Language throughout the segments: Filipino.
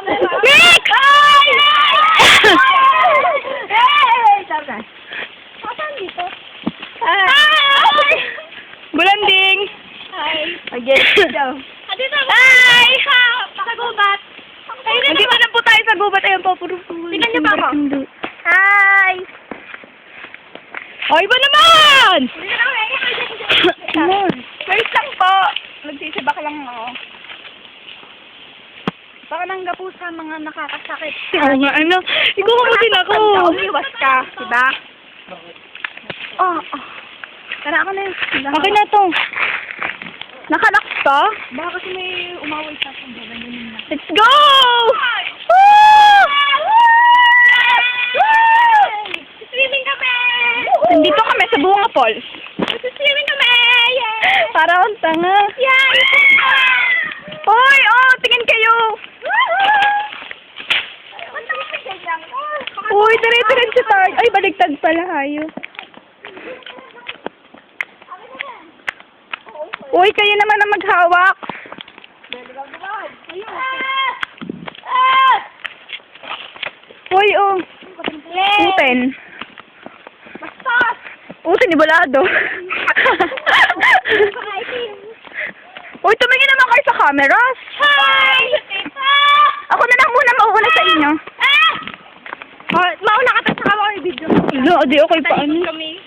Nick! Ay! Saan dito? Ay! Bulanding! Hi. Again. Dito ako. Hi! Pakagubat. Nandito na po tayo sa gubat. Ayan po, puro po. Tingnan niyo ba ako? Hi! Ay, ba naman? Wait lang po. Nagsisibak lang ako. Baka nangga po sa mga nakakasakit. Oo nga, ano? Ikaw mo din ako. Umiwas ka, diba? Oh, oh. Tara ako na yun. Okay na to. Nakalock ka? Baka kasi may umaway sa akin. Let's go! Woo! Swimming kami! Nandito kami sa Bunga Falls. Swimming kami! Yeah! Para akong tanga. Yeah! Hoy, oh, tingin kayo. Uy, dire-diretso tayo. Ay, baligtad pala kayo. Uy, kayo naman ang maghawak. Uy, oh. Uten. Bastos! Uten, ibalado. Uy, tumingin naman kayo sa cameras. Hi! Ako na lang muna mauuna sa inyo. Oh, mauna ka tapos saka ako i-video. No, di okay pa ano. Kami.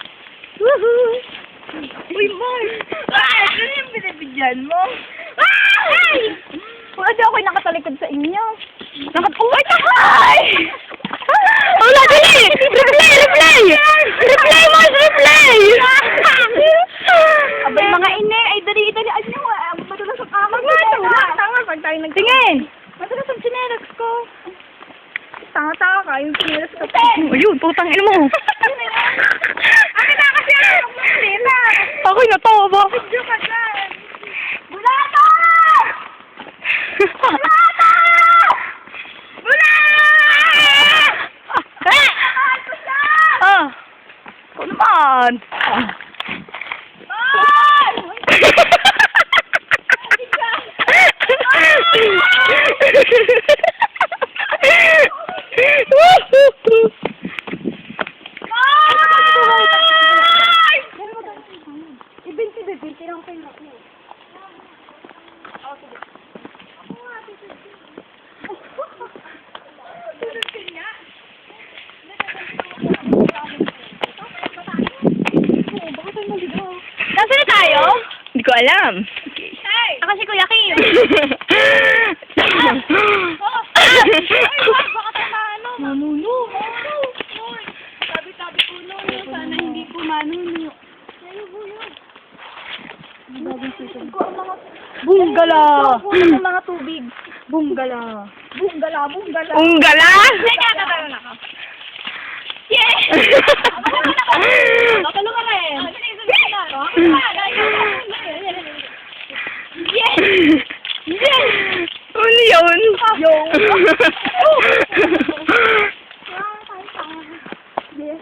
Woohoo! Uy, Moy! Ano yung binibigyan mo? Ay! Wala di ako'y nakatalikod sa inyo. Uy, takay! Wala, dali! Replay! Replay! Replay, Mars! Replay! Abay, mga ine, ay dali-dalian nyo. Madulas ang kamag. Tanga, pag tayo nag... Tingin! Madulas ang chinelas ko. Tanga-tanga ka, yung sinilas ka pa. Ayun, putang ina mo. Akin na kasi ako magmumulila. Ako'y natawa. Video ka dyan. Bulata! Bulata! Ah! Ako naman. Nasaan na tayo? Hindi ko alam. Ako si Kuya Kim. Baka tayo manuno. Tabi-tabi po no. Sana hindi po manuno. Bunggala! Ang mga tubig. Bunggala! Bunggala, bunggala. Unggala? Nagkakataon ako. Yes! Matulungan ka rin. Yes! Yes! Ano yun? Yo! Yes.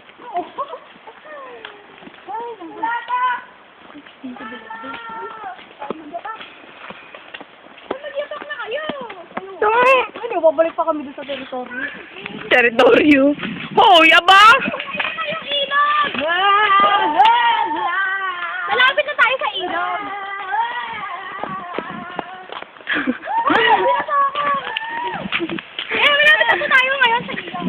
Ano, babalik pa kami doon sa teritoryo. Teritoryo. Hoy, aba! Yung ilog! Malapit na tayo sa ilog. Malapit na tayo ngayon sa ilog.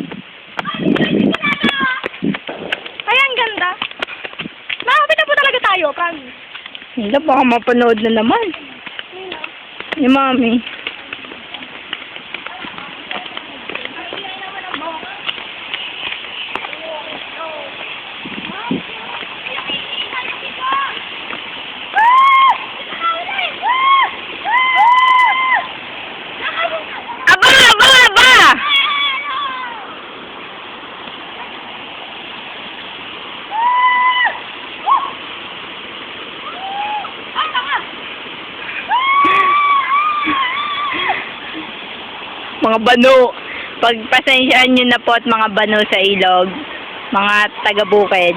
Ay, ang ganda. Malapit na po talaga tayo, promise. Hindi, baka mapanood na naman. Ni Mami. Aba! Aba! Aba! Mga bano. Pagpasensyaan nyo na po at mga bano sa ilog. Mga taga-bukid.